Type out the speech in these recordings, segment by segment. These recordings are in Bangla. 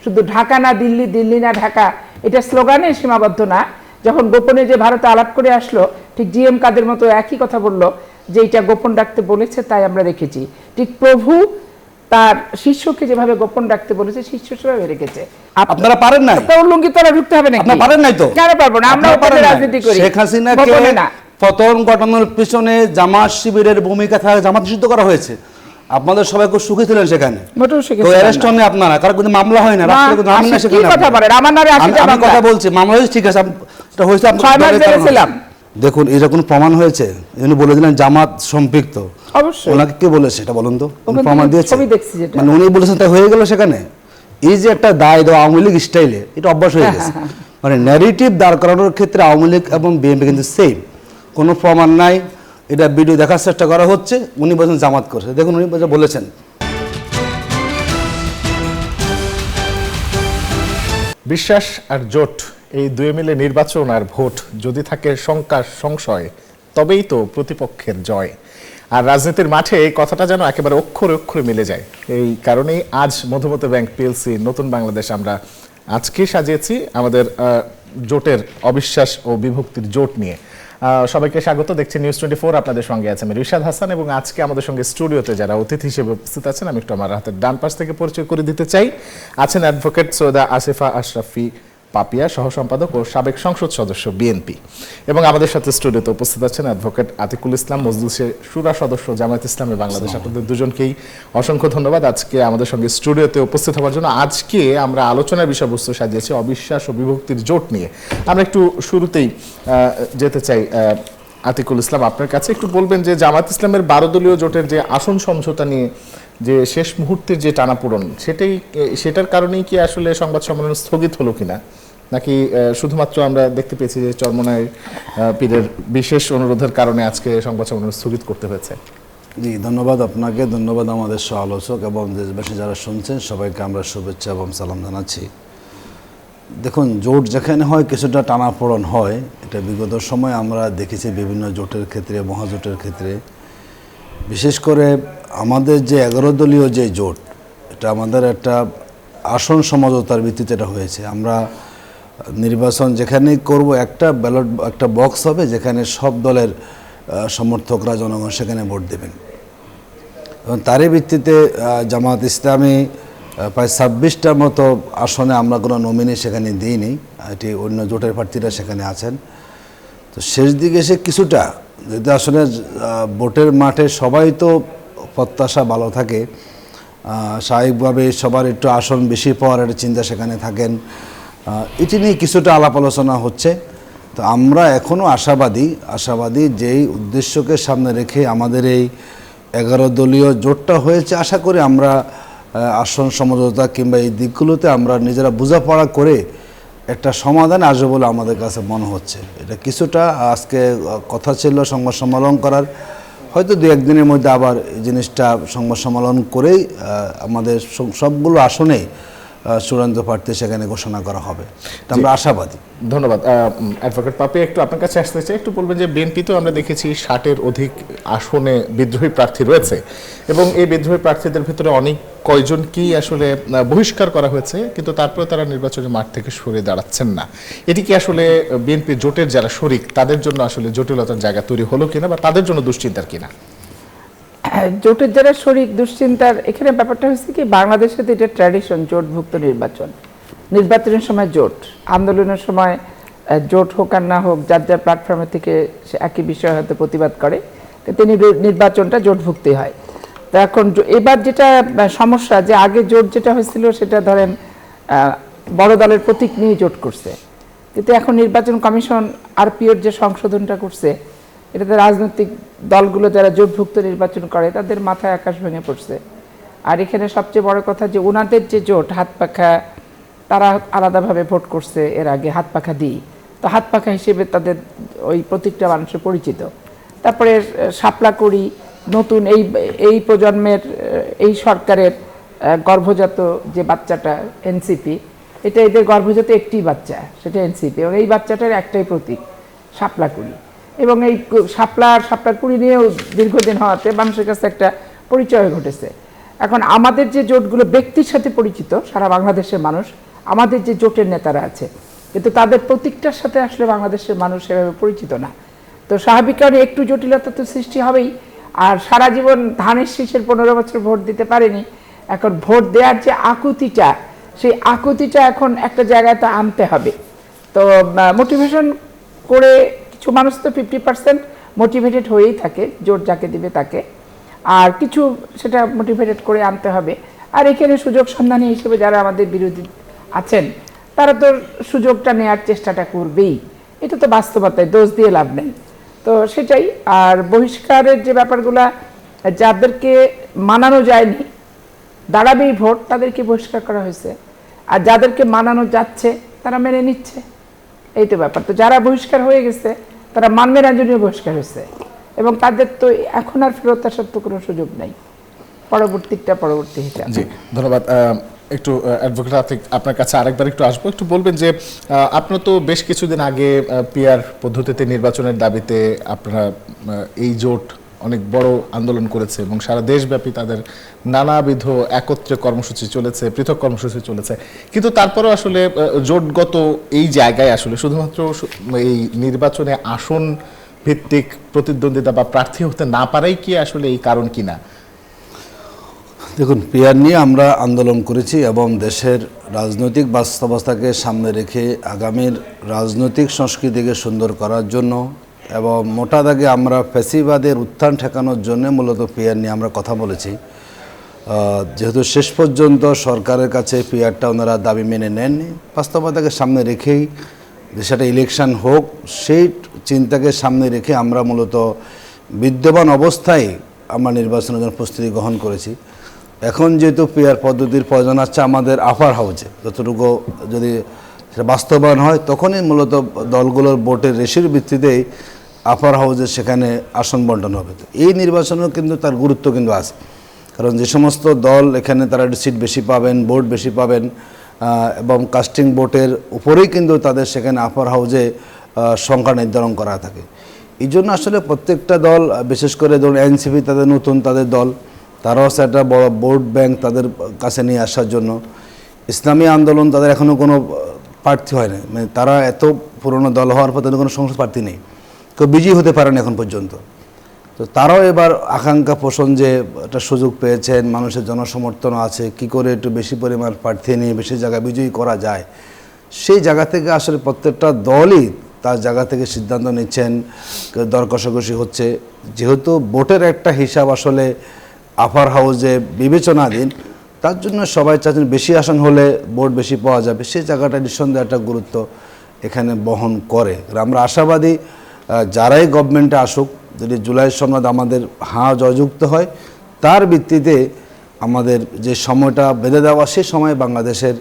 শুধু ঢাকা না দিল্লি, দিল্লি না ঢাকা এটা স্লোগানে সীমাবদ্ধ না। যখন গোপনে যে ভারতে আলাপ করে আসলো, ঠিক জিএম কাদের মতো একই কথা বললো যে এটা গোপন রাখতে বলেছে, তাই আমরা রেখেছি। ঠিক প্রভু তার শিষ্যকে যেভাবে গোপন রাখতে বলেছে, শিষ্য সেভাবে রেখেছে। আপনারা পারেন না, লুঙ্গি তোরা ঢুকতে হবে না, আপনারা পারেন নাই তো? কেন পারবো না? আমরা রাজনীতি করি। শেখ হাসিনাকে পতন ঘটানোর পিছনে জামাত শিবিরের ভূমিকা থাকে, জামাত নিষিদ্ধ করা হয়েছে। আপনাদের সবাই খুব সুখী ছিলেন সেখানে, তো অ্যারেস্ট হন আপনারা, কারণ কিন্তু মামলা হয় না, রাস্তায় নাম না। সেখানে কথা বলেন, আমার নামে আমি কথা বলছি, মামলা হয়েছে, ঠিক আছে, এটা হয়েছে, আপনারা দেখুন এটা কোনো প্রমাণ হয়েছে? উনি বলে দিলেন জামাত সম্পৃক্ত, অবশ্যই। ওনাকে কে বলেছে এটা বলুন তো? প্রমাণ দিয়েছে? মানে উনি বলেছেন তাই হয়ে গেল সেখানে? এই যে একটা দায় দেওয়া আওয়ামী লীগ স্টাইলে, এটা অভ্যাস হয়ে গেছে। মানে ন্যারেটিভ দাঁড় করানোর ক্ষেত্রে আওয়ামী লীগ এবং বিএনপি কিন্তু সেম, কোনো প্রমাণ নাই, এটা ভিডিও দেখার চেষ্টা করা হচ্ছে। উনি বলছেন জামাত করছে, দেখুন উনি বলেছেন। বিশ্বাস আর জোট, এই দুয়ে মিলে নির্বাচন আর ভোট যদি থাকে শঙ্কা সংশয়, তবেই তো প্রতিপক্ষের জয়। আর রাজনীতির মাঠে এই কথাটা যেন একেবারে অক্ষরে অক্ষরে মিলে যায়। এই কারণেই আজ মধুমতি ব্যাংক পিএলসি নতুন বাংলাদেশ আমরা আজকে সাজিয়েছি আমাদের জোটের অবিশ্বাস ও বিভক্তির জোট নিয়ে। সবাইকে স্বাগত, দেখছি নিউজ 24, আপনাদের সঙ্গে আছে আমি রিশাদ হাসান, এবং আজকে আমাদের সঙ্গে স্টুডিওতে যারা অতিথি হিসেবে উপস্থিত আছেন, আমি একটু আমার হাতের ডান পাশ থেকে পরিচয় করে দিতে চাই। আছেন অ্যাডভোকেট সৈয়দা আসিফা আশরাফি পাপিয়া, সহ সম্পাদক ও সাবেক সংসদ সদস্য বিএনপি, এবং আমাদের সাথে স্টুডিওতে উপস্থিত আছেন অ্যাডভোকেট আতিকুল ইসলাম, মজলিসে শুরা সদস্য, জামায়াত ইসলামী বাংলাদেশ। আপনাদের দুজনকেই অসংখ্য ধন্যবাদ আজকে আমাদের সঙ্গে স্টুডিওতে উপস্থিত হওয়ার জন্য। আজকে আমরা আলোচনার বিষয়বস্তু সাজিয়েছি অবিশ্বাস ও বিভক্তির জোট নিয়ে। আমরা একটু শুরুতেই যেতে চাই আতিকুল ইসলাম, আপনার কাছে একটু বলবেন যে জামায়াত ইসলামের 12 দলীয় জোটের যে আসন সমঝোতা নিয়ে যে শেষ মুহূর্তের যে টানাপোড়েন, সেটার কারণেই কি আসলে সংবাদ সম্মেলন স্থগিত হলো কিনা, নাকি শুধুমাত্র আমরা দেখতে পেয়েছি যে চরমনাই পীরের বিশেষ অনুরোধের কারণে আজকে সংবাদ সম্মেলন স্থগিত করতে হয়েছে? জি, ধন্যবাদ আপনাকে, ধন্যবাদ আমাদের সহ আলোচক এবং দেশবাসী যারা শুনছেন, সবাইকে আমরা শুভেচ্ছা এবং সালাম জানাচ্ছি। দেখুন, জোট যেখানে হয় কিছুটা টানাপোড়েন হয়, এটা বিগত সময় আমরা দেখেছি বিভিন্ন জোটের ক্ষেত্রে, মহাজোটের ক্ষেত্রে। বিশেষ করে আমাদের যে 11 দলীয় যে জোট, এটা আমাদের একটা আসন সমঝোতার ভিত্তিতে এটা হয়েছে। আমরা নির্বাচন যেখানেই করব, একটা ব্যালট, একটা বক্স হবে যেখানে সব দলের সমর্থকরা, জনগণ সেখানে ভোট দেবেন, এবং তারই ভিত্তিতে জামায়াত ইসলামী প্রায় 26টার মতো আসনে আমরা কোনো নমিনি সেখানে দিইনি, এটি অন্য জোটের প্রার্থীরা সেখানে আছেন। তো শেষ দিকে এসে কিছুটা, যদি আসলে ভোটের মাঠে সবাই তো প্রত্যাশা ভালো থাকে, স্বাভাবিকভাবে সবার একটু আসন বেশি পাওয়ার একটা চিন্তা সেখানে থাকেন, এটি নিয়ে কিছুটা আলাপ আলোচনা হচ্ছে। তো আমরা এখনও আশাবাদী যেই উদ্দেশ্যকে সামনে রেখে আমাদের এই 11 দলীয় জোটটা হয়েছে, আশা করি আমরা আসন সমঝোতা কিংবা এই দিকগুলোতে আমরা নিজেরা বোঝাপড়া করে একটা সমাধান আসবে বলে আমাদের কাছে মনে হচ্ছে। এটা কিছুটা আজকে কথা ছিল সংবাদ সম্মেলন করার, হয়তো 2-1 দিনের মধ্যে আবার এই জিনিসটা সংবাদ সম্মেলন করেই আমাদের সবগুলো আসনেই চূড়ান্ত প্রার্থী সেখানে ঘোষণা করা হবে, আমরা আশাবাদী। ধন্যবাদ। অ্যাডভোকেট পাপি, একটু আপনার কাছে আসতে চাই, একটু বলবেন যে বিএনপি তো আমরা দেখেছি 60-এর অধিক আসনে বিদ্রোহী প্রার্থী রয়েছে, এবং এই বিদ্রোহী প্রার্থীদের ভিতরে অনেক কয়জনকেই আসলে বহিষ্কার করা হয়েছে, কিন্তু তারপরে তারা নির্বাচনের মাঠ থেকে সরে দাঁড়াচ্ছেন না। এটি কি আসলে বিএনপি জোটের যারা শরিক তাদের জন্য আসলে জটিলতার জায়গা তৈরি হলো কিনা, বা তাদের জন্য দুশ্চিন্তার কিনা? জোটের যারা শরিক দুশ্চিন্তার, এখানে ব্যাপারটা হচ্ছে কি, বাংলাদেশে তো এটা ট্র্যাডিশন, জোটভুক্ত নির্বাচনের সময় জোট, আন্দোলনের সময় জোট হোক আর না হোক, যার যার প্ল্যাটফর্মে থেকে সে একই বিষয় হয়তো প্রতিবাদ করে, কিন্তু নির্বাচনটা জোটভুক্তি হয়। তো এখন এবার যেটা সমস্যা, যে আগে জোট যেটা হয়েছিল সেটা ধরেন বড় দলের প্রতীক নিয়ে জোট করছে, কিন্তু এখন নির্বাচন কমিশন আরপিওর যে সংশোধনটা করছে, এটাতে রাজনৈতিক দলগুলো যারা জোটভুক্ত নির্বাচন করে তাদের মাথায় আকাশ ভেঙে পড়ছে। আর এখানে সবচেয়ে বড় কথা যে ওনাদের যে জোট হাত পাখা, তারা আলাদাভাবে ভোট করছে এর আগে হাত পাখা দিই, তো হাত পাখা হিসেবে তাদের ওই প্রতীকটা মানুষের পরিচিত। তারপরে শাপলা করি, নতুন এই প্রজন্মের এই সরকারের গর্ভজাত যে বাচ্চাটা এনসিপি, এটা এদের গর্ভজাত একটি বাচ্চা, সেটা এনসিপি, এবং এই বাচ্চাটার একটাই প্রতীক শাপলা করি, এবং এই শাপলা কুড়ি নিয়েও দীর্ঘদিন হওয়াতে মানুষের কাছে একটা পরিচয় ঘটেছে। এখন আমাদের যে জোটগুলো ব্যক্তির সাথে পরিচিত সারা বাংলাদেশের মানুষ, আমাদের যে জোটের নেতারা আছে, কিন্তু তাদের প্রতীকটার সাথে আসলে বাংলাদেশের মানুষ সেভাবে পরিচিত না। তো স্বাভাবিক কারণে একটু জটিলতা তো সৃষ্টি হবেই। আর সারা জীবন ধানের শীষের 15 বছর ভোট দিতে পারেনি, এখন ভোট দেওয়ার যে আকুতিটা, সেই আকুতিটা এখন একটা জায়গায় তো আনতে হবে। তো মোটিভেশন করে কিছু মানুষ তো 50% মোটিভেটেড হয়েই থাকে জোট যাকে দিবে তাকে, আর কিছু সেটা মোটিভেটেড করে আনতে হবে। আর এখানে সুযোগ সন্ধানী হিসেবে যারা আমাদের বিরোধী আছেন তারা তো সুযোগটা নেওয়ার চেষ্টাটা করবেই, এটা তো বাস্তবতায়, দোষ দিয়ে লাভ নেই। তো সেটাই। আর বহিষ্কারের যে ব্যাপারগুলা, যাদেরকে মানানো যায়নি দাঁড়াবেই ভোট, তাদেরকে বহিষ্কার করা হয়েছে, আর যাদেরকে মানানো যাচ্ছে তারা মেনে নিচ্ছে, এই তো ব্যাপার। তো যারা বহিষ্কার হয়ে গেছে তারা মানবে না জন্য বহিষ্কার হয়েছে, এবং তাদের তো এখন আর ফেরত আসার তো কোনো সুযোগ নাই, পরবর্তী হিসাবে। জি, ধন্যবাদ। একটু অ্যাডভোকেট আতিক, আপনার কাছে আরেকবার একটু আসবো, একটু বলবেন যে আপনারা তো বেশ কিছুদিন আগে পিআর পদ্ধতিতে নির্বাচনের দাবিতে আপনারা এই জোট অনেক বড় আন্দোলন করেছে এবং সারা দেশব্যাপী তাদের নানাবিধ একত্রে কর্মসূচি চলেছে, পৃথক কর্মসূচি চলেছে, কিন্তু তারপরেও আসলে জোটগত এই জায়গায় আসলে শুধুমাত্র এই নির্বাচনে আসন ভিত্তিক প্রতিদ্বন্দ্বিতা বা প্রার্থী হতে না পারাই কি আসলে এই কারণ কিনা? দেখুন, পিআর নিয়ে আমরা আন্দোলন করেছি এবং দেশের রাজনৈতিক বাস্তবতাকে সামনে রেখে আগামীর রাজনৈতিক সংস্কৃতিকে সুন্দর করার জন্য এবং মোটা দাগে আমরা ফ্যাসিবাদের উত্থান ঠেকানোর জন্য মূলত পিআর নিয়ে আমরা কথা বলেছি। যেহেতু শেষ পর্যন্ত সরকারের কাছে পিআরটা ওনারা দাবি মেনে নেননি, বাস্তবতাকে সামনে রেখেই সেটা ইলেকশন হোক সেই চিন্তাকে সামনে রেখে আমরা মূলত বিদ্যমান অবস্থায় আমরা নির্বাচনের জন্য প্রস্তুতি গ্রহণ করেছি। এখন যেহেতু পিআর পদ্ধতির প্রয়োজন আছে আমাদের আপার হাউজে, যতটুকু যদি সেটা বাস্তবায়ন হয় তখনই মূলত দলগুলোর ভোটের রেশির ভিত্তিতেই আপার হাউজে সেখানে আসন বন্টন হবে। তো এই নির্বাচনেও কিন্তু তার গুরুত্ব কিন্তু আছে, কারণ যে সমস্ত দল এখানে তারা সিট বেশি পাবেন, ভোট বেশি পাবেন এবং কাস্টিং ভোটের উপরেই কিন্তু তাদের সেখানে আপার হাউজে সংখ্যা নির্ধারণ করা থাকে। এই জন্য আসলে প্রত্যেকটা দল, বিশেষ করে ধরুন এনসিপি তাদের নতুন তাদের দল, তারাও একটা বড় ভোট ব্যাংক তাদের কাছে নিয়ে আসার জন্য। ইসলামী আন্দোলন তাদের এখনও কোনো প্রার্থী হয় না, মানে তারা এত পুরনো দল হওয়ার পর তাদের কোনো সংসদ প্রার্থী নেই, কেউ বিজয়ী হতে পারেন এখন পর্যন্ত। তো তারাও এবার আকাঙ্ক্ষা পোষণ যে একটা সুযোগ পেয়েছেন, মানুষের জনসমর্থন আছে, কি করে একটু বেশি পরিমাণ প্রার্থী নিয়ে বেশি জায়গায় বিজয়ী করা যায়, সেই জায়গা থেকে আসলে প্রত্যেকটা দলই তার জায়গা থেকে সিদ্ধান্ত নিচ্ছেন, দর কষাকষি হচ্ছে। যেহেতু ভোটের একটা হিসাব আসলে আপার হাউসে বিবেচনাধীন, তার জন্য সবাই চাচ্ছেন বেশি আসন হলে ভোট বেশি পাওয়া যাবে, সেই জায়গাটা নিঃসন্দেহে একটা গুরুত্ব এখানে বহন করে। আমরা আশাবাদী যারাই গভর্নমেন্টে আসুক, যদি জুলাই সনদ আমাদের জয়যুক্ত হয়, তার ভিত্তিতে আমাদের যে সময়টা বেঁধে দেওয়া সেই সময় বাংলাদেশের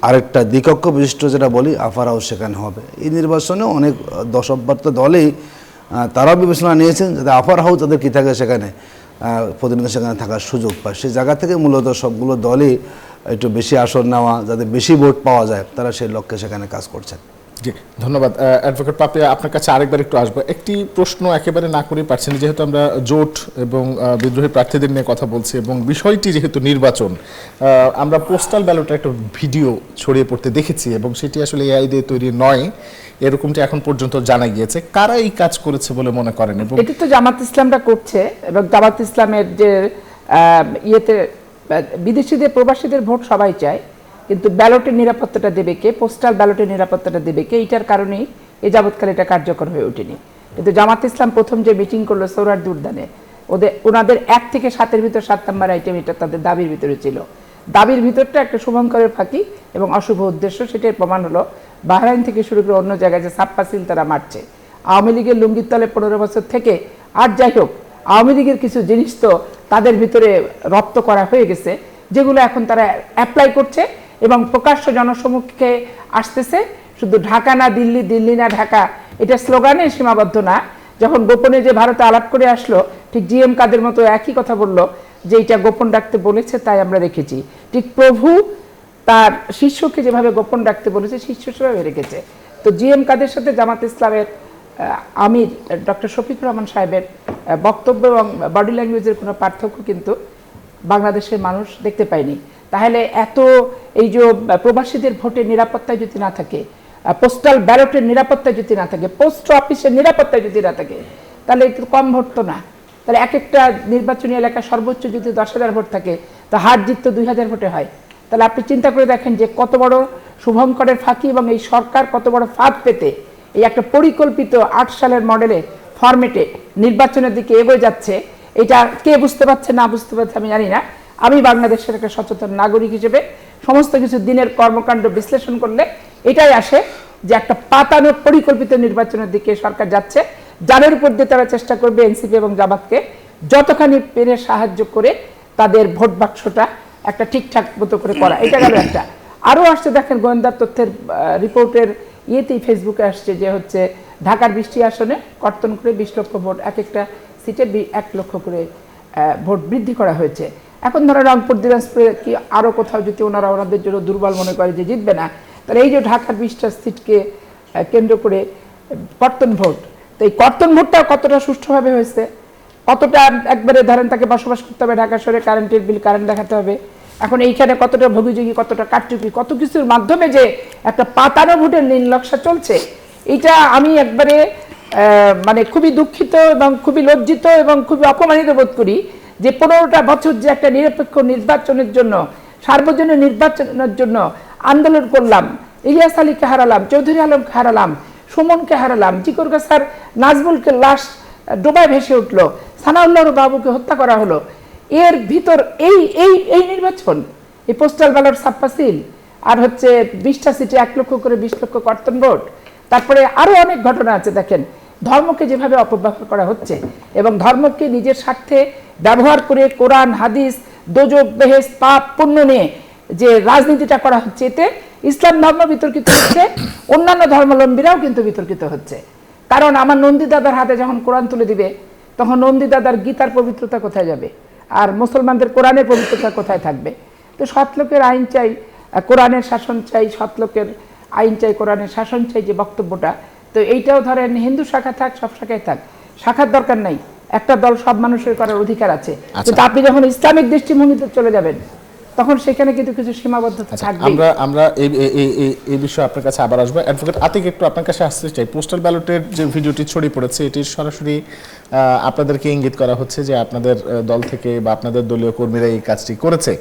আরেকটা দ্বিকক্ষ বিশিষ্ট যেটা বলি আপার হাউস সেখানে হবে। এই নির্বাচনে অনেক দশব্যর্থ দলেই তারাও বিবেচনা নিয়েছেন যাতে আপার হাউস তাদের কী থাকে সেখানে প্রতিনিধি সেখানে থাকার সুযোগ পায়। সেই জায়গা থেকে মূলত সবগুলো দলই একটু বেশি আসন নেওয়া, যাতে বেশি ভোট পাওয়া যায়, তারা সেই লক্ষ্যে সেখানে কাজ করছেন। জি, ধন্যবাদ। অ্যাডভোকেট পাপিয়া, আপনার কাছে আরেকবার একটু আসবো। একটি প্রশ্ন একেবারে না করেই পারছি না, যেহেতু আমরা জোট এবং বিদ্রোহী প্রার্থীদের নিয়ে কথা বলছি এবং বিষয়টি যেহেতু নির্বাচন, আমরা পোস্টাল ব্যালটের একটা ভিডিও ছড়িয়ে পড়তে দেখেছি এবং সেটি আসলে এআই দিয়ে তৈরি নয়, এরকমটি এখন পর্যন্ত জানা গিয়েছে। কারা এই কাজ করেছে বলে মনে করেন? এবং এটি তো জামাত ইসলামরা করছে, এবং জামাত ইসলামের যে ইয়েতে বিদেশিদের প্রবাসীদের ভোট সবাই চায়, কিন্তু ব্যালটের নিরাপত্তাটা দেবে কে, পোস্টাল ব্যালটের নিরাপত্তাটা দেবে কে, এইটার কারণেই এই যাবৎকাল এটা কার্যকর হয়ে ওঠেনি। কিন্তু জামাত ইসলাম প্রথম যে মিটিং করলো সৌরার দুর্দানে, ওনাদের 1 থেকে 7-এর ভিতর 7 নম্বর আইটেম এটা তাদের দাবির ভিতরে ছিল। দাবির ভিতরটা একটা শুভঙ্করের ফাঁকি এবং অশুভ উদ্দেশ্য, সেটার প্রমাণ হলো বাহরাইন থেকে শুরু করে অন্য জায়গায় যে সাপ্পা সিল তারা মারছে। আওয়ামী লীগের লুঙ্গির তলে 15 বছর থেকে, আর যাই হোক আওয়ামী লীগের কিছু জিনিস তো তাদের ভিতরে রপ্ত করা হয়ে গেছে, যেগুলো এখন তারা অ্যাপ্লাই করছে এবং প্রকাশ্য জনসমুখে আসতেছে। শুধু ঢাকা না দিল্লি, দিল্লি না ঢাকা, এটা স্লোগানে সীমাবদ্ধ না। যখন গোপনে যে ভারতে আলাপ করে আসলো, ঠিক জিএম কাদের মতো একই কথা বললো যে এটা গোপন রাখতে বলেছে, তাই আমরা রেখেছি। ঠিক প্রভু তার শিষ্যকে যেভাবে গোপন রাখতে বলেছে, শিষ্য সেভাবে রেখেছে। তো জিএম কাদের সাথে জামাত ইসলামের আমির ডক্টর শফিকুর রহমান সাহেবের বক্তব্য এবং বডি ল্যাঙ্গুয়েজের কোনো পার্থক্য কিন্তু বাংলাদেশের মানুষ দেখতে পায়নি। তাহলে এত এই যে প্রবাসীদের ভোটের নিরাপত্তা যদি না থাকে, পোস্টাল ব্যালটের নিরাপত্তা যদি না থাকে, পোস্ট অফিসের নিরাপত্তা যদি না থাকে, তাহলে একটু কম ভোট তো না। তাহলে এক একটা নির্বাচনী এলাকা সর্বোচ্চ যদি 10,000 ভোট থাকে, তো হার জিত তো 2,000 ভোটে হয়। তাহলে আপনি চিন্তা করে দেখেন যে কত বড় শুভঙ্করের ফাঁকি এবং এই সরকার কত বড় ফাঁদ পেতে এই একটা পরিকল্পিত 8 সালের মডেলে ফরম্যাটে নির্বাচনের দিকে এগোয় যাচ্ছে। এটা কে বুঝতে পারছে না বুঝতে পারছে আমি জানি না। আমি বাংলাদেশের একটা সচেতন নাগরিক হিসেবে সমস্ত কিছু দিনের কর্মকাণ্ড বিশ্লেষণ করলে এটাই আসে যে একটা পাতানো পরিকল্পিত নির্বাচনের দিকে সরকার যাচ্ছে, যাদের উপর দিয়ে তারা চেষ্টা করবে এনসিপি এবং জামাতকে যতখানি পেরে সাহায্য করে তাদের ভোট বাক্সটা একটা ঠিকঠাক মতো করে করা। এটা গেল একটা। আরও আসছে দেখেন গোয়েন্দা তথ্যের রিপোর্টের ইয়েতেই ফেসবুকে আসছে যে হচ্ছে ঢাকার 20টি আসনে কর্তন করে 20 লক্ষ ভোট, এক একটা সিটে 1 লক্ষ করে ভোট বৃদ্ধি করা হয়েছে। এখন ধরো রংপুর, দিনাজপুরে কি আরও কোথাও যদি ওনারা ওনাদের জন্য দুর্বল মনে করে যে জিতবে না, তাহলে এই যে ঢাকার 20টা সিটকে কেন্দ্র করে কর্তন ভোট, তো এই কর্তন ভোটটা কতটা সুষ্ঠুভাবে হয়েছে, কতটা একবারে ধরেন তাকে বসবাস করতে হবে ঢাকা শহরে, কারেন্টের বিল কারেন্ট দেখাতে হবে, এখন এইখানে কতটা ভোগীযোগী, কতটা কারচুপি, কত কিছুর মাধ্যমে যে একটা পাতানো ভোটের নীল নকশা চলছে, এটা আমি একবারে মানে খুবই দুঃখিত এবং খুবই লজ্জিত এবং খুবই অপমানিত বোধ করি যে 15টা বছর যে একটা নিরপেক্ষ নির্বাচনের জন্য, সার্বজনীন নির্বাচনের জন্য আন্দোলন করলাম, ইলিয়াস আলীকে হারালাম, চৌধুরী আলমকে হারালাম, সুমনকে হারালাম, চিকরগাছার নাজমুলকে লাশ ডোবায় ভেসে উঠলো, সানাউল্লাহ বাবুকে হত্যা করা হলো, এর ভিতর এই এই এই নির্বাচন, এই পোস্টাল ব্যালট ছাপ্পাসিল, আর হচ্ছে 20টা সিটে 1 লক্ষ করে 20 লক্ষ কর্তন ভোট, তারপরে আরো অনেক ঘটনা আছে। দেখেন ধর্মকে যেভাবে অপব্যবহার করা হচ্ছে এবং ধর্মকে নিজের স্বার্থে ব্যবহার করে কোরআন হাদিস, দোজক বেহেশত পাপ পুণ্য নিয়ে যে রাজনীতিটা করা হচ্ছে, এতে ইসলাম ধর্ম বিতর্কিত হচ্ছে, অন্যান্য ধর্মাবলম্বীরাও কিন্তু বিতর্কিত হচ্ছে। কারণ আমার নন্দী দাদার হাতে যখন কোরআন তুলে দিবে, তখন নন্দী দাদার গীতার পবিত্রতা কোথায় যাবে, আর মুসলমানদের কোরআনের পবিত্রতা কোথায় থাকবে? তো সৎলোকের আইন চাই, কোরআনের শাসন চাই, সৎলোকের আইন চাই, কোরআনের শাসন চাই, যে বক্তব্যটা, তো এইটাও ধরেন হিন্দু শাখা থাক, সব শাখায় থাক, শাখার দরকার নাই, একটা দল সব মানুষের করার অধিকার আছে। কিন্তু আপনি যখন ইসলামিক দৃষ্টিভঙ্গিতে চলে যাবেন, তখন সেখানে কিন্তু কিছু সীমাবদ্ধতা থাকবে। আমরা এই বিষয়ে আপনার কাছে আবার আসবো। অ্যাডভোকেট আতিক, একটু আপনার কাছে আসতে চাই। পোস্টাল ব্যালটের যে ভিডিওটি ছড়িয়ে পড়েছে, এটির সরাসরি আপনাদেরকে ইঙ্গিত করা হচ্ছে যে আপনাদের দল থেকে বা আপনাদের দলীয় কর্মীরা এই কাজটি করেছে।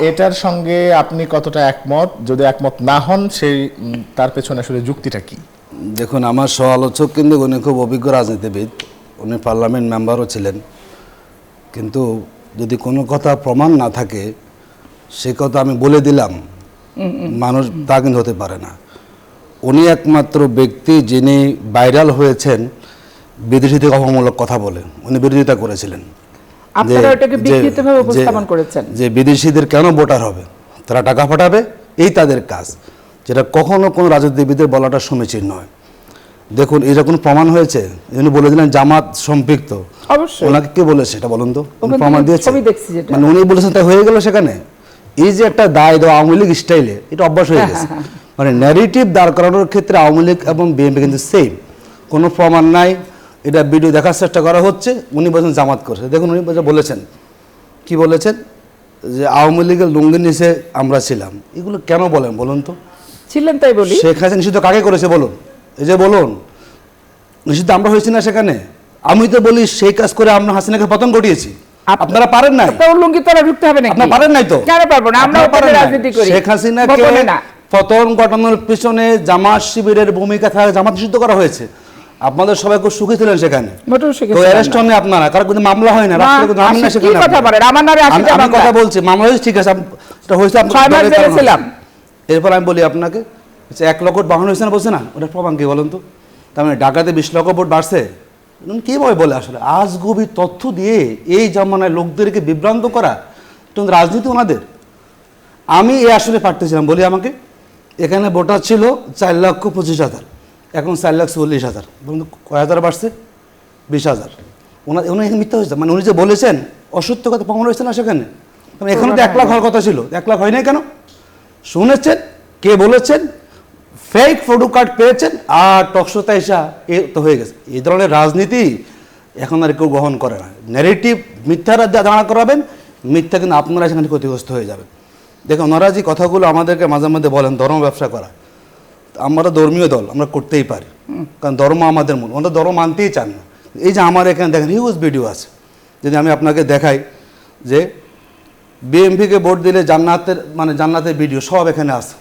এটার সঙ্গে আপনি কতটা একমত? যদি একমত না হন, সেই তার পেছনে আসলে যুক্তিটা কি? দেখুন, আমার সহ-আলোচক কিন্তু উনি খুব অভিজ্ঞ রাজনীতিবিদ, উনি পার্লামেন্ট মেম্বারও ছিলেন, কিন্তু যদি কোনো কথা প্রমাণ না থাকে, সে কথা আমি বলে দিলাম মানুষ তা কিন্তু হতে পারে না। উনি একমাত্র ব্যক্তি যিনি ভাইরাল হয়েছেন বিদেশি থেকে অপমূলক কথা বলে, উনি বিরোধিতা করেছিলেন যে বিদেশিদের কেন ভোটার হবে, তারা টাকা পাঠাবে, এই তাদের কাজ, যেটা কখনো কোনো রাজনীতিবিদের বলাটা সমীচীন নয়। দেখুন, এরকম প্রমাণ হয়েছে, উনি বলে দিলেন জামাত সম্পৃক্ত, ওনাকে কে বলেছে এটা বলুন তো? প্রমাণ দিয়েছে, মানে উনি বলেছেন তাই হয়ে গেল সেখানে। এই যে একটা দায় দেওয়া আওয়ামী লীগ স্টাইলে, এটা অভ্যাস হয়ে গেছে। মানে ন্যারেটিভ দাঁড় করানোর ক্ষেত্রে আওয়ামী লীগ এবং বিএনপি কিন্তু সেম, কোনো প্রমাণ নাই, এটা ভিডিও দেখার চেষ্টা করা হচ্ছে, উনি বলছেন জামাত করছে। দেখুন উনি বলেছেন, কি বলেছেন, যে আওয়ামী লীগের লুঙ্গির নিচে আমরা ছিলাম। এগুলো কেন বলেন বলুন তো? ছিলেন তাই বলি। শেখ হাসিনা নিষিদ্ধ কাকে করেছে বলুন? এই যে বলুন, নিষিদ্ধ আমরা হয়েছি না সেখানে? আমি তো বলি সেই কাজ করে আমরা হাসিনাকে পতন ঘটিয়েছি। আপনারা পারেন নাই, লুঙ্গি তলা ঢুকতে হবে নাকি? আপনারা পারেন নাই তো? কেন পারবো না? আমরা ওখানে রাজনীতি করি। শেখ হাসিনাকে পতন ঘটানোর পিছনে জামাত শিবিরের ভূমিকা থাকে, জামাত নিষিদ্ধ করা হয়েছে। আপনাদের সবাই খুব সুখী ছিলেন সেখানে, তো অ্যারেস্ট হন আপনারা, কারণ কিন্তু মামলা হয় না, রাষ্ট্রের কোনো নাম না সেখানে। আমি কথা বলছি, মামলা হয়েছে ঠিক আছে, এটা হয়েছে আপনার। এরপর আমি বলি আপনাকে, 1 লক্ষ ভোট বাড়ানো হয়েছে না, বলছে না, ওটার প্রমাণ কি বলুন তো? তার মানে ঢাকাতে 20 লক্ষ ভোট বাড়ছে, কীভাবে বলে? আসলে আজগুবি তথ্য দিয়ে এই জামানায় লোকদেরকে বিভ্রান্ত করা, কিন্তু রাজনীতি ওনাদের। আমি আসলে পারতেছিলাম, বলি আমাকে, এখানে ভোটার ছিল 4,25,000, এখন 4,40,000, বলুন কয় হাজার বাড়ছে? 20,000। উনি মিথ্যা হয়েছে, মানে উনি যে বলেছেন অসত্য কথা প্রমাণ হয়েছে না সেখানে। এখানে তো 1 লাখ হওয়ার কথা ছিল, 1 লাখ হয় নাই কেন? শুনেছেন কে বলেছেন, ফেক ফটো কার্ড পেয়েছেন, আর টকশোতে এসা এ তো হয়ে গেছে। এই ধরনের রাজনীতি এখন আর কেউ গ্রহণ করে না। ন্যারেটিভ মিথ্যা দাঁড়া করাবেন, মিথ্যা কিন্তু আপনারা সেখানে ক্ষতিগ্রস্ত হয়ে যাবেন। দেখুন ওনারা যে কথাগুলো আমাদেরকে মাঝে মধ্যে বলেন ধর্ম ব্যবসা করা, আমরা ধর্মীয় দল, আমরা করতেই পারি, কারণ ধর্ম আমাদের মূল, ওনারা ধর্ম মানতেই চান না। এই যে আমার এখানে দেখেন হিউজ ভিডিও আছে, যদি আমি আপনাকে দেখাই যে বিএনপিকে ভোট দিলে জান্নাতের ভিডিও সব এখানে আছে,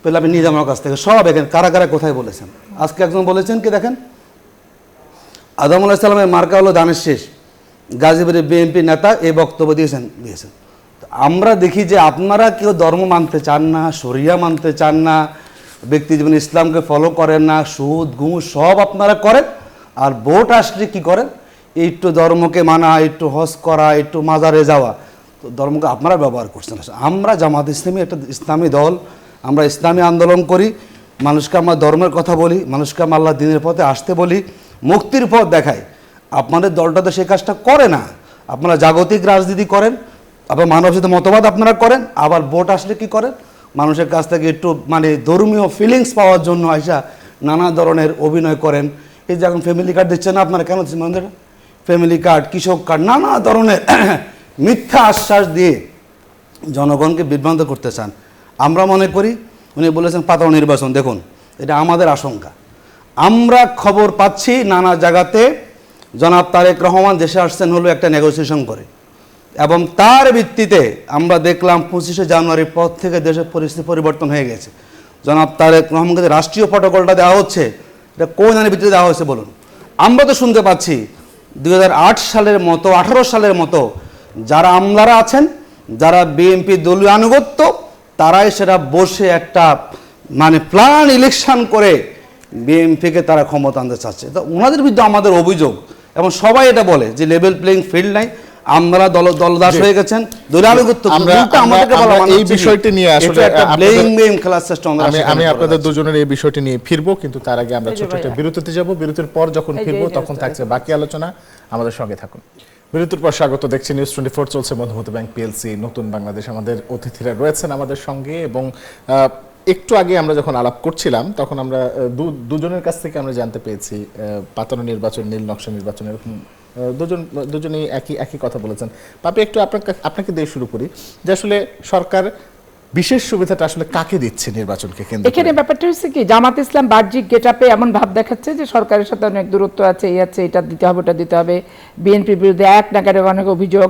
পেলে আপনি নিয়ে আমার কাছ থেকে সব এখানে কারা কারা কোথায় বলেছেন। আজকে একজন বলেছেন কি দেখেন, আদম আলাইহিস সালামের মার্কা হলো ধানের শীষ, গাজীপুরের বিএনপি নেতা এই বক্তব্য দিয়েছেন। আমরা দেখি যে আপনারা কেউ ধর্ম মানতে চান না, শরিয়া মানতে চান না, ব্যক্তি জীবনে ইসলামকে ফলো করেন না, সুদ ঘুষ সব আপনারা করেন, আর ভোট আসলে কি করেন, একটু ধর্মকে মানা, একটু হজ করা, একটু মাজারে যাওয়া, তো ধর্মকে আপনারা ব্যবহার করছেন। আমরা জামাত ইসলামী একটা ইসলামী দল, আমরা ইসলামী আন্দোলন করি, মানুষকে আমরা ধর্মের কথা বলি, মানুষকে আমরা আল্লাহ দ্বীনের পথে আসতে বলি, মুক্তির পথ দেখাই। আপনাদের দলটা তো সেই কাজটা করে না, আপনারা জাগতিক রাজনীতি করেন, আবার মানবসিত মতবাদ আপনারা করেন, আবার ভোট আসলে কি করেন, মানুষের কাছ থেকে একটু ধর্মীয় ফিলিংস পাওয়ার জন্য আইসা নানা ধরনের অভিনয় করেন। এই যে এখন ফ্যামিলি কার্ড দিচ্ছেন না, আপনারা কেন দিচ্ছেন মানুষের ফ্যামিলি কার্ড, কৃষক কার্ড, নানা ধরনের মিথ্যা আশ্বাস দিয়ে জনগণকে বিভ্রান্ত করতে চান। আমরা মনে করি উনি বলেছেন পাতানো নির্বাচন, দেখুন এটা আমাদের আশঙ্কা। আমরা খবর পাচ্ছি নানা জায়গাতে জনাব তারেক রহমান দেশে আসছেন হলো একটা নেগোসিয়েশন করে, এবং তার ভিত্তিতে আমরা দেখলাম 25শে জানুয়ারির পর থেকে দেশের পরিস্থিতি পরিবর্তন হয়ে গেছে। জনাব তারেক রহমানকে যে রাষ্ট্রীয় প্রটোকলটা দেওয়া হচ্ছে, এটা কোন আইনের ভিত্তিতে দেওয়া হয়েছে বলুন? আমরা তো শুনতে পাচ্ছি 2008 সালের মতো 18 সালের মতো যারা আমলারা আছেন, যারা বিএনপি দলীয় আনুগত্য, তারাই সেটা বসে একটা প্ল্যান ইলেকশন করে বিএনপিকে তারা ক্ষমতা আনতে চাচ্ছে। তো ওনাদের বিরুদ্ধে আমাদের অভিযোগ, এবং সবাই এটা বলে যে লেভেল প্লেইং ফিল্ড নাই, আমরা দলদাস হয়ে গেছেন, দলীয়ানুগত্য আমাদেরকে বলা, এই বিষয়টি নিয়ে আসলে একটা প্লেইং গেম খেলার চেষ্টা আমি আপনাদের দুজনের এই বিষয়টি নিয়ে ফিরবো, কিন্তু তার আগে আমরা ছোট একটা বিরতিতে যাব। বিরতির পর যখন ফিরবো তখন থাকছে বাকি আলোচনা, আমাদের সঙ্গে থাকুন। বিরতির পর স্বাগত, দেখছি নিউজ 24 চলছে মধুমতি ব্যাংক পিএলসি নতুন বাংলাদেশ। আমাদের অতিথিরা রয়েছেন আমাদের সঙ্গে, এবং একটু আগে আমরা যখন আলাপ করছিলাম তখন আমরা দুজনের কাছ থেকে আমরা জানতে পেয়েছি পাতানো নির্বাচন, নীল নকশা নির্বাচন, এরকম দুজনেই একই কথা বলেছেন। পাপি, একটু আপনাকে দিয়ে শুরু করি যে আসলে সরকার বিশেষ সুবিধাটা আসলে কাকে দিচ্ছে নির্বাচনকে কেন্দ্র করে? এখানে ব্যাপারটা হচ্ছে কি, জামাত ইসলাম বাহ্যিক গেটআপে এমন ভাব দেখাচ্ছে যে সরকারের সাথে অনেক দূরত্ব আছে, এটা দিতে হবে, ওটা দিতে হবে। বিএনপির বিরুদ্ধে এক নাগারে অনেক অভিযোগ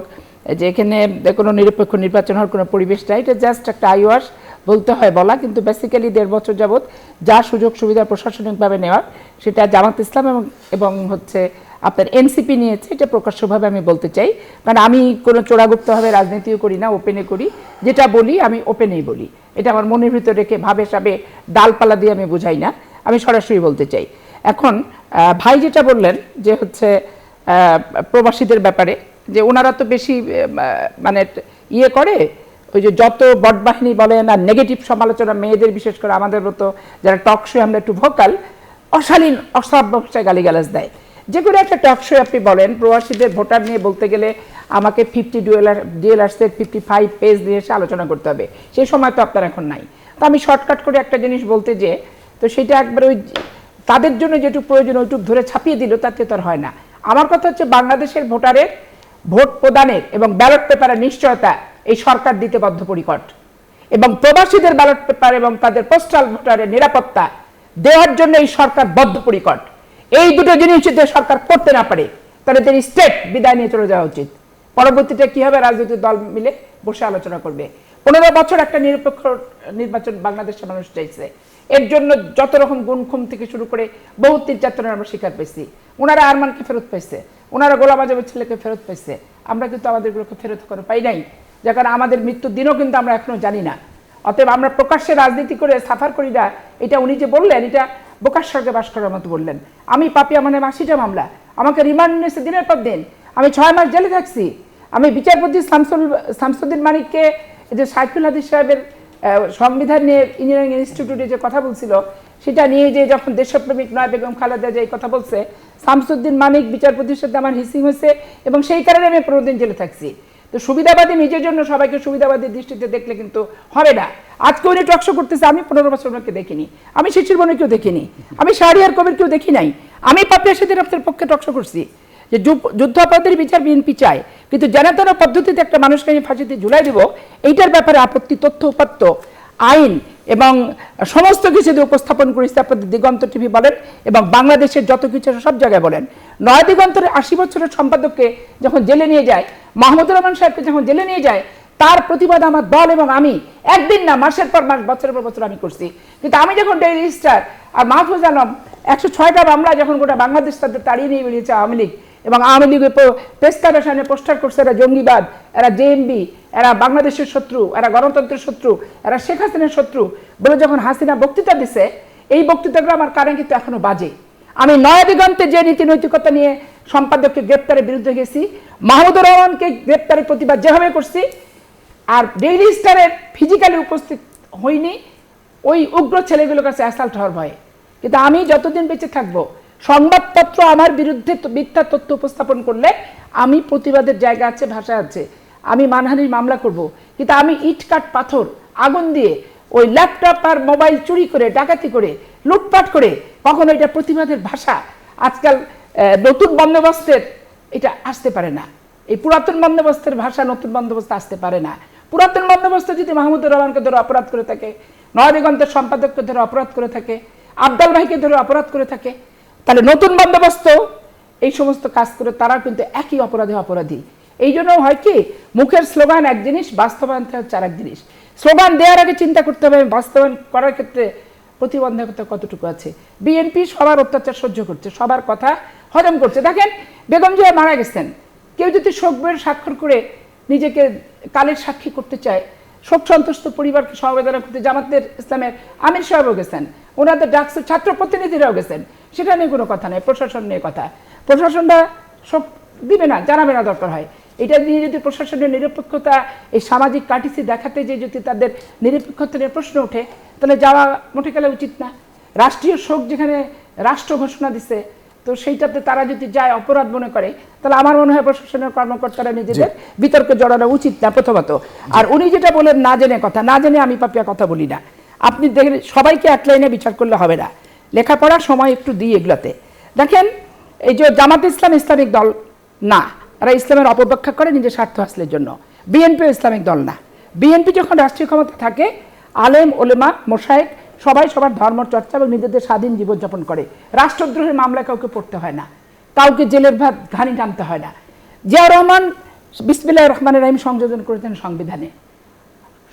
যে এখানে কোনো নিরপেক্ষ নির্বাচন হওয়ার কোনো পরিবেশ নাই। এটা জাস্ট একটা আইওয়াস বলতে হয় বলা, কিন্তু বেসিক্যালি 1.5 বছর যাবৎ যা সুযোগ সুবিধা প্রশাসনিকভাবে নেওয়ার সেটা জামাত ইসলাম এবং হচ্ছে আপনার এনসিপি নিয়েছে। এটা প্রকাশ্যভাবে আমি বলতে চাই, কারণ আমি কোনো চোরাগুপ্তভাবে রাজনীতিও করি না, ওপেনে করি, যেটা বলি আমি ওপেনেই বলি। এটা আমার মনের ভিতরে রেখে ভাবে সাবে ডালপালা দিয়ে আমি বুঝাই না, আমি সরাসরি বলতে চাই। এখন ভাই যেটা বললেন যে হচ্ছে প্রবাসীদের ব্যাপারে, যে ওনারা তো বেশি ইয়ে করে, ওই যে যত বটবাহিনী বলেন আর নেগেটিভ সমালোচনা, মেয়েদের বিশেষ করে আমাদের মতো যারা টক শো আমরা একটু ভোকাল, অশালীন অসভ্য ভাষায় গালিগালাজ দেয়। যে কোনো একটা টক শো আপনি বলেন, প্রবাসীদের ভোটার নিয়ে বলতে গেলে আমাকে 50 ডিএলআরসের 55 পেজ নিয়ে এসে আলোচনা করতে হবে, সেই সময় তো আপনার এখন নাই। তো আমি শর্টকাট করে একটা জিনিস বলতে যে, তো সেটা একবার ওই তাদের জন্য যেটুকু প্রয়োজন ওইটুকু ধরে ছাপিয়ে দিল, তাতে তো আর হয় না। আমার কথা হচ্ছে বাংলাদেশের ভোটারের ভোট প্রদানের এবং ব্যালট পেপারের নিশ্চয়তা এই সরকার দিতে বদ্ধপরিকর, এবং প্রবাসীদের ব্যালট পেপার এবং তাদের পোস্টাল ভোটারের নিরাপত্তা দেওয়ার জন্য এই সরকার বদ্ধপরিকর। এই দুটো জিনিস যদি সরকার করতে না পারে, তাহলে তাদের স্টেট বিদায় নিয়ে চলে যাওয়া উচিত। পরবর্তীতে কি হবে, রাজনৈতিক দল মিলে বসে আলোচনা করবে। 15 বছর একটা নিরপেক্ষ নির্বাচন বাংলাদেশের মানুষ চাইছে, এর জন্য যত রকম গুণখুম থেকে শুরু করে বহু নির্যাতনের আমরা শিকার পেয়েছি। ওনারা আরমানকে ফেরত পাইছে, ওনারা গোলাম আজমের ছেলেকে ফেরত পাইছে, আমরা কিন্তু আমাদেরগুলোকে ফেরত করে পাই নাই, যার কারণে আমাদের মৃত্যুর দিনও কিন্তু আমরা এখনো জানি না। অতএব আমরা প্রকাশ্যে রাজনীতি করে সাফার করি না। এটা উনি যে বললেন, এটা বোকার স্বর্গে বাস করার মতো বললেন। আমি পাপি, আমার 80টা মামলা, আমাকে রিমান্ড নিয়েছে দিনের পর দিন, আমি 6 মাস জেলে থাকছি। আমি বিচারপতি শামসুদ্দিন মানিককে, যে সাইফুল হাদিস সাহেবের সংবিধান নিয়ে ইঞ্জিনিয়ারিং ইনস্টিটিউটে যে কথা বলছিল, সেটা নিয়ে যে যখন দেশপ্রেমিক নয় বেগম খালেদা যে কথা বলছে, শামসুদ্দিন মানিক বিচারপতির সাথে আমার হিসিং হয়েছে, এবং সেই কারণে আমি 15 দিন জেলে থাকছি। তো সুবিধাবাদী নিজের জন্য সবাইকে সুবিধাবাদী দৃষ্টিতে দেখলে কিন্তু হবে না। আজকে উনি টকশো করতেছে, আমি 15 বছর ওনাকে দেখিনি, আমি শিশির বনে কেউ দেখিনি, আমি শাহরিয়ার কবির কেউ দেখি নাই, আমি পাপিয়া সেদিন আপনার পক্ষে টকশো করছি। যে যুদ্ধাপরাধীর বিচার বিএনপি চায়, কিন্তু জনতার পদ্ধতিতে একটা মানুষকে আমি ফাঁসিতে ঝুলাই দেব, এইটার ব্যাপারে আপত্তি, তথ্য উপাত্ত, আইন এবং সমস্ত কিছু দিয়ে উপস্থাপন করেছে। আপনাদের দিগন্ত টিভি বলেন এবং বাংলাদেশের যত কিছু সব জায়গায় বলেন। নয় দিগন্তের 80 বছরের সম্পাদককে যখন জেলে নিয়ে যায়, মাহমুদুর রহমান সাহেবকে যখন জেলে নিয়ে যায়, তার প্রতিবাদ আমার দল এবং আমি একদিন না, মাসের পর মাস, বছরের পর বছর আমি করছি। কিন্তু আমি যখন ডেইলি স্টার আর মাহফুজ আলম 106টা মামলা যখন গোটা বাংলাদেশ তাদের তাড়িয়ে নিয়ে বেরিয়েছে আওয়ামী লীগ, এবং আওয়ামী লীগের প্রেস ক্লাবের সামনে পোস্টার করছে এরা জঙ্গিবাদ, এরা জেএমবি, এরা বাংলাদেশের শত্রু, এরা গণতন্ত্রের শত্রু, এরা শেখ হাসিনার শত্রু বলে যখন হাসিনা বক্তৃতা দিছে, এই বক্তৃতাগুলো আমার কানে কিন্তু এখনো বাজে। আমি নয়া দিগন্তে যে নীতি নৈতিকতা নিয়ে সম্পাদককে গ্রেপ্তারের বিরুদ্ধে গেছি, মাহমুদুর রহমানকে গ্রেপ্তারের প্রতিবাদ যেভাবে করছি, আর ডেইলি স্টারের ফিজিক্যালি উপস্থিত হইনি ওই উগ্র ছেলেগুলোর কাছে অ্যাসাল্ট হওয়ার ভয়ে। কিন্তু আমি যতদিন বেঁচে থাকবো, সংবাদপত্র আমার বিরুদ্ধে মিথ্যা তথ্য উপস্থাপন করলে আমি প্রতিবাদের জায়গা আছে, ভাষা আছে, আমি মানহানির মামলা করব। কিন্তু আমি ইট কাঠ পাথর আগুন দিয়ে ওই ল্যাপটপ আর মোবাইল চুরি করে, ডাকাতি করে, লুটপাট করে কখনো এটা প্রতিবাদের ভাষা আজকাল নতুন বন্দোবস্তের এটা আসতে পারে না। এই পুরাতন বন্দোবস্তের ভাষা নতুন বন্দোবস্ত আসতে পারে না। পুরাতন বন্দোবস্ত যদি মাহমুদুর রহমানকে ধরে অপরাধ করে থাকে, নয়া দিগন্তের সম্পাদককে ধরে অপরাধ করে থাকে, আবদাল ভাইকে ধরে অপরাধ করে থাকে, তাহলে নতুন বন্দোবস্ত এই সমস্ত কাজ করে তারা কিন্তু একই অপরাধী। এই জন্য হয় কি, মুখের স্লোগান এক জিনিস, বাস্তবায়ন হচ্ছে আর এক জিনিস। স্লোগান দেওয়ার আগে চিন্তা করতে হবে বাস্তবায়ন করার ক্ষেত্রে প্রতিবন্ধকতা কতটুকু আছে। বিএনপি সবার অত্যাচার সহ্য করছে, সবার কথা হজম করছে। দেখেন, বেগম জিয়া মারা গেছেন, কেউ যদি শোক বইয়ের স্বাক্ষর করে নিজেকে কালের সাক্ষী করতে চায়, শোক সন্তুষ্ট পরিবারকে সমবেদনা করতে জামাতের ইসলামের আমির সাহেবও গেছেন, ওনাদের ডাকসু ছাত্র প্রতিনিধিরাও গেছেন, সেটা নিয়ে কোনো কথা নেই। প্রশাসন নিয়ে কথা, প্রশাসনটা শোক দিবে না, জানাবে না দরকার হয়। এটা নিয়ে যদি প্রশাসনের নিরপেক্ষতা, এই সামাজিক কাটিসি দেখাতে যে যদি তাদের নিরপেক্ষতা নিয়ে প্রশ্ন ওঠে, তাহলে যাওয়া মোটে গেলে উচিত না। রাষ্ট্রীয় শোক যেখানে রাষ্ট্র ঘোষণা দিছে, তো সেইটাতে তারা যদি যায় অপরাধ মনে করে, তাহলে আমার মনে হয় প্রশাসনের কর্মকর্তারা নিজেদের বিতর্কে জড়ানো উচিত না প্রথমত। আর উনি যেটা বলেন না জেনে কথা, না জেনে আমি পাপিয়া কথা বলি না। আপনি দেখেন, সবাইকে এক লাইনে বিচার করলে হবে না, লেখাপড়ার সময় একটু দিই এগুলাতে। দেখেন, এই যে জামাত ইসলাম ইসলামিক দল না, এরা ইসলামের অপব্যাখ্যা করে নিজের স্বার্থ হাসিলের জন্য। বিএনপিও ইসলামিক দল না। বিএনপি যখন রাষ্ট্রীয় ক্ষমতা থাকে, আলেম ওলেমা মোশায়েখ সবাই সবার ধর্ম চর্চা এবং নিজেদের স্বাধীন জীবনযাপন করে। রাষ্ট্রদ্রোহের মামলা কাউকে পড়তে হয় না, কাউকে জেলের ঘানি টানতে হয় না। জিয়াউর রহমান বিসমিল্লাহির রহমানির রহিম সংযোজন করেছেন সংবিধানে।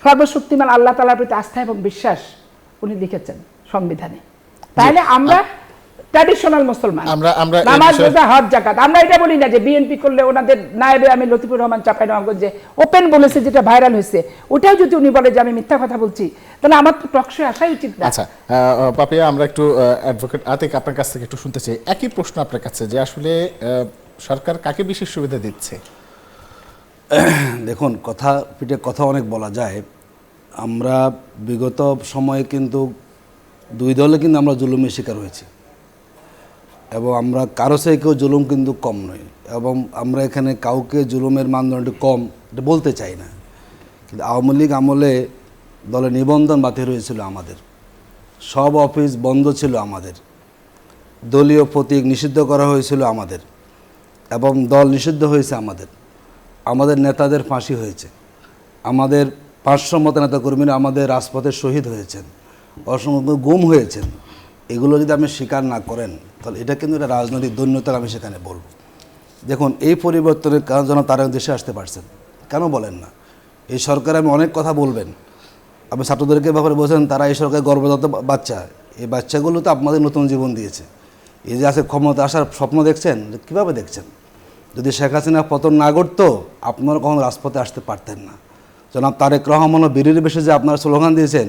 সর্বশক্তিমান আল্লাহ তাআলার প্রতি আস্থা এবং বিশ্বাস উনি লিখেছেন সংবিধানে। তাহলে আমরা ট্র্যাডিশনাল মুসলমান, নামাজ রোজা হজ যাকাত, আমরা এটা বলি না যে বিএনপি করলে ওনাদের নায়েবে আমি লতিফুর রহমান চাঁপাইনবাবগঞ্জে ওপেন বলেছে, যেটা ভাইরাল হয়েছে, ওটাও যদি উনি বলে যে আমি মিথ্যা কথা বলছি, তাহলে আমার তো টকশো আসাই উচিত না। আচ্ছা পাপিয়া, আমরা একটু অ্যাডভোকেট আতিক আপনার কাছ থেকে একটু শুনতে চাই একই প্রশ্ন আপনার কাছে, যে আসলে সরকার কাকে বিশেষ সুবিধা দিচ্ছে? দেখুন, কথা পিঠে কথা অনেক বলা যায়। আমরা বিগত সময়ে কিন্তু দুই দলে কিন্তু আমরা জুলুমের শিকার হয়েছি, এবং আমরা কারো থেকে কেউ জুলুম কিন্তু কম নই, এবং আমরা এখানে কাউকে জুলুমের মানদণ্ড কম এটা বলতে চাই না। কিন্তু আওয়ামী লীগ আমলে দলে নিবন্ধন বাতিল হয়েছিল আমাদের, সব অফিস বন্ধ ছিল আমাদের, দলীয় প্রতীক নিষিদ্ধ করা হয়েছিল আমাদের, এবং দল নিষিদ্ধ হয়েছে আমাদের নেতাদের ফাঁসি হয়েছে, আমাদের 500 মতো নেতাকর্মীরা আমাদের রাজপথে শহীদ হয়েছেন, অসংখ্য গুম হয়েছেন। এগুলো যদি আপনি স্বীকার না করেন, তাহলে এটা কিন্তু একটা রাজনৈতিক দৈন্যতা আমি সেখানে বলবো। দেখুন, এই পরিবর্তনের কারণ যেন তারা দেশে আসতে পারছেন, কেন বলেন না? এই সরকার আমি অনেক কথা বলবেন, আপনি ছাত্রদেরকে ব্যাপারে বলছেন তারা এই সরকার গর্ভজাত বাচ্চা, এই বাচ্চাগুলো তো আপনাদের নতুন জীবন দিয়েছে। এই যে আজকে ক্ষমতা আসার স্বপ্ন দেখছেন, কীভাবে দেখছেন? যদি শেখ হাসিনা পতন না করতো, আপনারা কখনো রাজপথে আসতে পারতেন না। জনাব তারেক রহমানও বীরের বেশে যে আপনারা স্লোগান দিয়েছেন,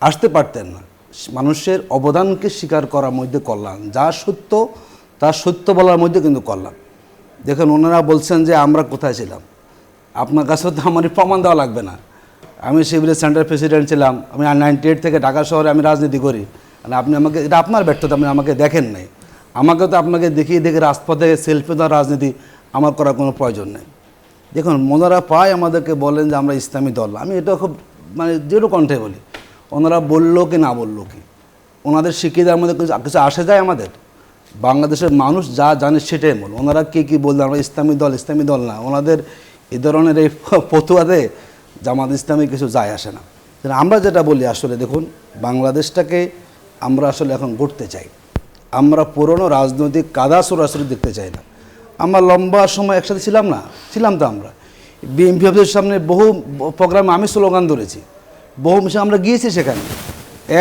আসতে পারতেন না। মানুষের অবদানকে স্বীকার করার মধ্যে কল্যাণ, যা সত্য তা সত্য বলার মধ্যে কিন্তু কল্যাণ। দেখুন, ওনারা বলছেন যে আমরা কোথায় ছিলাম, আপনার কাছে তো আমার প্রমাণ দেওয়া লাগবে না। আমি শিবিরের সেন্টার প্রেসিডেন্ট ছিলাম, আমি 98 থেকে ঢাকা শহরে আমি রাজনীতি করি, মানে আপনি আমাকে, এটা আপনার ব্যর্থতা, আপনি আমাকে দেখেন নাই। আমাকে তো আপনাকে দেখিয়ে দেখে রাজপথে সেলফি দেওয়ার রাজনীতি আমার করার কোনো প্রয়োজন নেই। দেখুন, ওনারা প্রায় আমাদেরকে বলেন যে আমরা ইসলামী দল, আমি এটা খুব মানে দৃঢ় কণ্ঠে বলি, ওনারা বললো কি না বললো কি, ওনাদের শিক্ষিতার মধ্যে কিছু আসে যায় আমাদের? বাংলাদেশের মানুষ যা জানে সেটাই মূল। ওনারা কি বললেন আমরা ইসলামী দল না, ওনাদের এই ধরনের এই ফতুয়াতে জামাত ইসলামী কিছু যায় আসে না। আমরা যেটা বলি আসলে দেখুন, বাংলাদেশটাকে আমরা আসলে এখন গড়তে চাই। আমরা পুরনো রাজনৈতিক কাদা সরাসরি দেখতে চাই না। আমরা লম্বা সময় একসাথে ছিলাম তো আমরা বিএনপি অফিসের সামনে বহু প্রোগ্রামে আমি স্লোগান ধরেছি, বহু মিশন আমরা গিয়েছি, সেখানে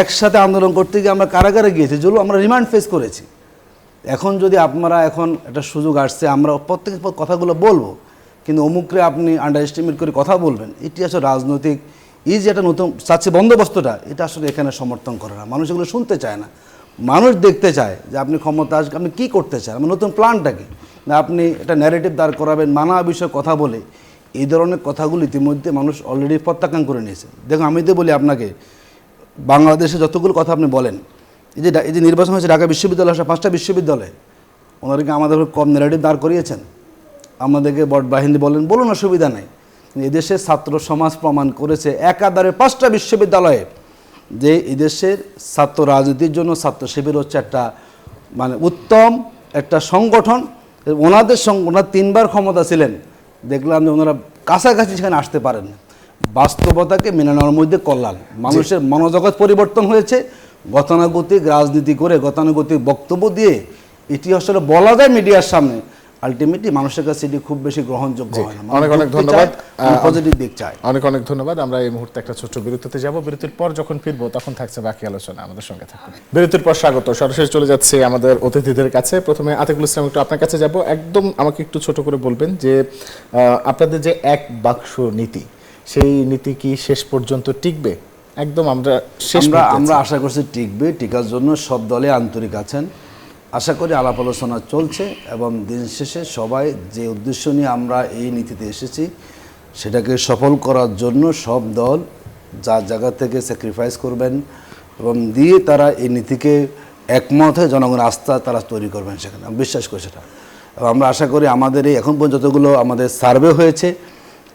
একসাথে আন্দোলন করতে গিয়ে আমরা কারাগারে গিয়েছি, জুলুম আমরা রিমান্ড ফেস করেছি। এখন যদি আপনারা এখন একটা সুযোগ আসছে, আমরা প্রত্যেক কথাগুলো বলবো, কিন্তু অমুকরে আপনি আন্ডার এস্টিমেট করে কথা বলবেন, এটি আসলে রাজনৈতিক এই যে একটা নতুন চাচ্ছে বন্দোবস্তটা, এটা আসলে এখানে সমর্থন করে না। মানুষ এগুলো শুনতে চায় না, মানুষ দেখতে চায় যে আপনি ক্ষমতা আসবে, আপনি কী করতে চান, আমার নতুন প্ল্যানটা কি, না আপনি এটা ন্যারেটিভ দাঁড় করাবেন নানা বিষয়ে কথা বলে। এই ধরনের কথাগুলো ইতিমধ্যে মানুষ অলরেডি প্রত্যাখ্যান করে নিয়েছে। দেখুন, আমি তো বলি আপনাকে, বাংলাদেশে যতগুলো কথা আপনি বলেন, এই যে নির্বাচন হয়েছে ঢাকা বিশ্ববিদ্যালয়, 5টা বিশ্ববিদ্যালয়ে, ওনাদেরকে আমাদের কম ন্যারেটিভ দাঁড় করিয়েছেন, আমাদেরকে বট বাহিনী বলুন, অসুবিধা নেই। এদেশের ছাত্র সমাজ প্রমাণ করেছে একাধারে 5টা বিশ্ববিদ্যালয়ে যে এদেশের ছাত্র রাজনীতির জন্য ছাত্র শিবির হচ্ছে একটা মানে উত্তম একটা সংগঠন। ওনারা 3বার ক্ষমতা ছিলেন, দেখলাম যে ওনারা কাছাকাছি সেখানে আসতে পারেন না। বাস্তবতাকে মেনে নেওয়ার মধ্যে কল্যাণ, মানুষের মনোজগৎ পরিবর্তন হয়েছে, গতানুগতিক রাজনীতি করে গতানুগতিক বক্তব্য দিয়ে এটি আসলে বলা যায় মিডিয়ার সামনে, আলটিমেটলি মানুষের কাছে এটি খুব বেশি গ্রহণযোগ্য হয় না। অনেক ধন্যবাদ, পজিটিভ দিক চাই। অনেক ধন্যবাদ। আমরা এই মুহূর্তে একটা ছোট্ট বিরতিতে যাব, বিরতির পর যখন ফিরবো তখন থাকছে বাকি আলোচনা, আমাদের সঙ্গে থাকুন। বিরতির পর স্বাগত, সরাসরি চলে যাচ্ছে আমাদের অতিথিদের কাছে। প্রথমে আতিকুল ইসলাম, একটু আপনার কাছে যাব, একদম আমাকে একটু ছোট করে বলবেন যে আপনাদের যে এক বাক্স নীতি, সেই নীতি কি শেষ পর্যন্ত টিকবে? একদম আমরা আশা করছি টিকবে, টিকার জন্য সব দলে আন্তরিক আছেন, আশা করি আলাপ আলোচনা চলছে, এবং দিন শেষে সবাই যে উদ্দেশ্য নিয়ে আমরা এই নীতিতে এসেছি সেটাকে সফল করার জন্য সব দল যার জায়গা থেকে স্যাক্রিফাইস করবেন এবং দিয়ে তারা এই নীতিকে একমত হয়ে জনগণের আস্থা তারা তৈরি করবেন, সেখানে আমি বিশ্বাস করি সেটা। এবং আমরা আশা করি আমাদের এই এখন পর্যন্ত যতগুলো আমাদের সার্ভে হয়েছে,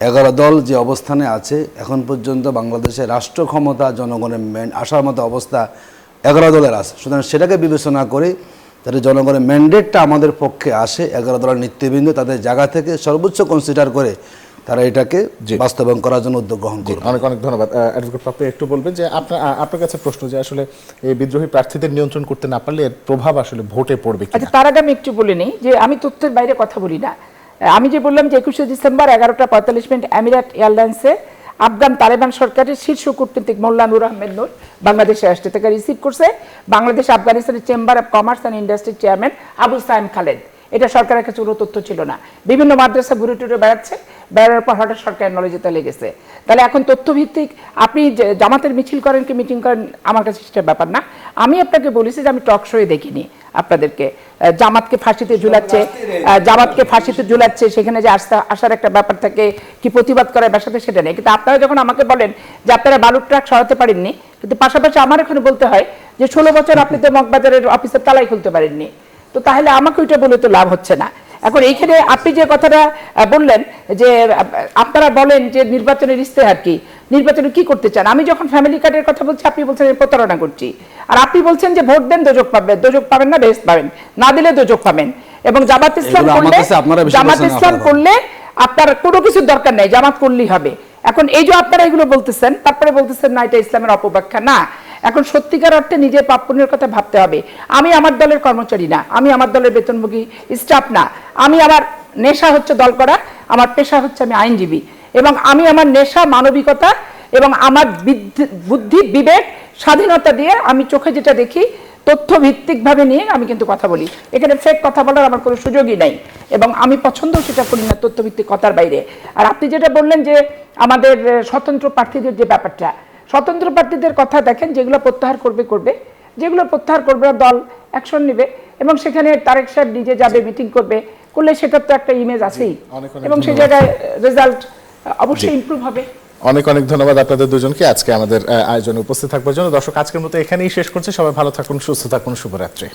11 দল যে অবস্থানে আছে এখন পর্যন্ত বাংলাদেশের রাষ্ট্র ক্ষমতা জনগণের আসার মতো অবস্থা 11 দলের আছে। সুতরাং সেটাকে বিবেচনা করে যাতে জনগণের ম্যান্ডেটটা আমাদের পক্ষে আসে, 11 দলের নেতৃবৃন্দ তাদের জায়গা থেকে সর্বোচ্চ কনসিডার করে তারা এটাকে বাস্তবায়ন করার জন্য উদ্যোগ গ্রহণ করবে। অনেক ধন্যবাদ। অ্যাডভোকেট পাপ্পু, একটু বলবেন যে আপনার কাছে প্রশ্ন, যে আসলে এই বিদ্রোহী প্রার্থীদের নিয়ন্ত্রণ করতে না পারলে এর প্রভাব আসলে ভোটে পড়বে কি? আচ্ছা, তার আগে আমি একটু বলে নিই যে আমি তথ্যের বাইরে কথা বলি না। আমি যে বললাম যে 21শে ডিসেম্বর 11:45 এমিরেট এয়ারলাইন্সে আফগান তালেবান সরকারের শীর্ষ কূটনীতিক মোল্লা নূর আহমেদ নূর বাংলাদেশে আসতে তাকে রিসিভ করছে বাংলাদেশ আফগানিস্তানের চেম্বার অফ কমার্স অ্যান্ড ইন্ডাস্ট্রির চেয়ারম্যান আবু সাইম খালেদ। এটা সরকারের কাছে কোনো তথ্য ছিল না, বিভিন্ন মাদ্রাসা ঘুরে টুরে বেড়াচ্ছে, বেড়ানোর পর হঠাৎ সরকারের নলেজে তা লেগেছে। তাহলে এখন তথ্যভিত্তিক আপনি জামাতের মিছিল করেন কি মিটিং করেন, আমার কাছে সেটা ব্যাপার না। আমি আপনাকে বলেছি যে আমি টক শোয়ে দেখিনি আপনাদেরকে জামাতকে ফাঁসিতে ঝুলাচ্ছে, সেখানে যে আসার একটা ব্যাপার থাকে, কি প্রতিবাদ করার ব্যাপারটা সেটা নেই। কিন্তু আপনারা যখন আমাকে বলেন যে আপনারা বালুর ট্রাক সরাতে পারেননি, কিন্তু পাশাপাশি আমার এখানে বলতে হয় যে 16 বছর আপনি তো মগবাজারের অফিসের তালাই খুলতে পারেননি, তো তাহলে আমাকে ওইটা বলে তো লাভ হচ্ছে না। এখন এইখানে আপনি যে কথাটা বললেন যে আপনারা বলেন যে নির্বাচনের ইস্তেহার কি, নির্বাচনে কি করতে চান, আমি যখন ফ্যামিলি কার্ডের কথা বলছি আপনি বলছেন প্রতারণা করছি, আর আপনি বলছেন যে ভোট দেন দোজক পাবেন না বেহেশত পাবেন, না দিলে দোজক পাবেন। এবং জামাত ইসলাম করলে আপনার কোনো কিছুর দরকার নেই, জামাত করলেই হবে। এখন এই যে আপনারা এগুলো বলতেছেন, তারপরে বলতেছেন না এটা ইসলামের অপব্যাখ্যা। না, এখন সত্যিকার অর্থে নিজের পাপ-পুণ্যের কথা ভাবতে হবে। আমি আমার দলের কর্মচারী না, আমি আমার দলের বেতনভোগী স্টাফ না, আমার নেশা হচ্ছে দল করা, আমার পেশা হচ্ছে আমি আইনজীবী, এবং আমি আমার নেশা মানবিকতা এবং আমার বুদ্ধি বিবেক স্বাধীনতা দিয়ে আমি চোখে যেটা দেখি তথ্য ভিত্তিকভাবে নিয়ে আমি কিন্তু কথা বলি। এখানে ফেক কথা বলার আমার কোনো সুযোগই নাই, এবং আমি পছন্দও সেটা করি না তথ্যভিত্তিক কথার বাইরে। আর আপনি যেটা বললেন যে আমাদের স্বতন্ত্র প্রার্থীদের যে ব্যাপারটা, স্বতন্ত্র প্রার্থীদের কথা দেখেন, যেগুলো প্রত্যাহার করবে, যেগুলো প্রত্যাহার করবে দল অ্যাকশন নেবে, এবং সেখানে তারেক সাহেব নিজে যাবে, মিটিং করলে সেটার তো একটা ইমেজ আছেই, এবং সেই জায়গায় রেজাল্ট অবশ্যই ইমপ্রুভ হবে। অনেক ধন্যবাদ আপনাদের দুজনকে আজকে আমাদের আয়োজনে উপস্থিত থাকবার জন্য। দর্শক, আজকের মতো এখানেই শেষ করছি। সবাই ভালো থাকুন, সুস্থ থাকুন, শুভরাত্রি।